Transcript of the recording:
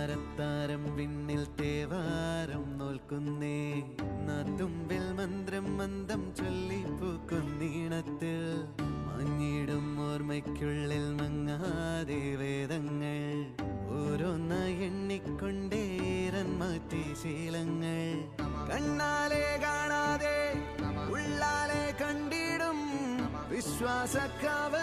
താരത്താരം വിണ്ണിൽ തേവാരം നോൽക്കുന്നേ നാത്തുമ്പിൽ മന്ത്രം മന്ദം ചൊല്ലിപ്പൂക്കുന്നീണത്തിൽ മഞ്ഞിടും ഓർമ്മയ്ക്കുള്ളിൽ മങ്ങാതെ വേദങ്ങൾ ഓരോന്നായി എണ്ണിക്കൊണ്ടേരൻ മാറ്റി ശീലങ്ങൾ കണ്ണാലെ കാണാതെ ഉള്ളാലെ കണ്ടിടും വിശ്വാസക്കാവ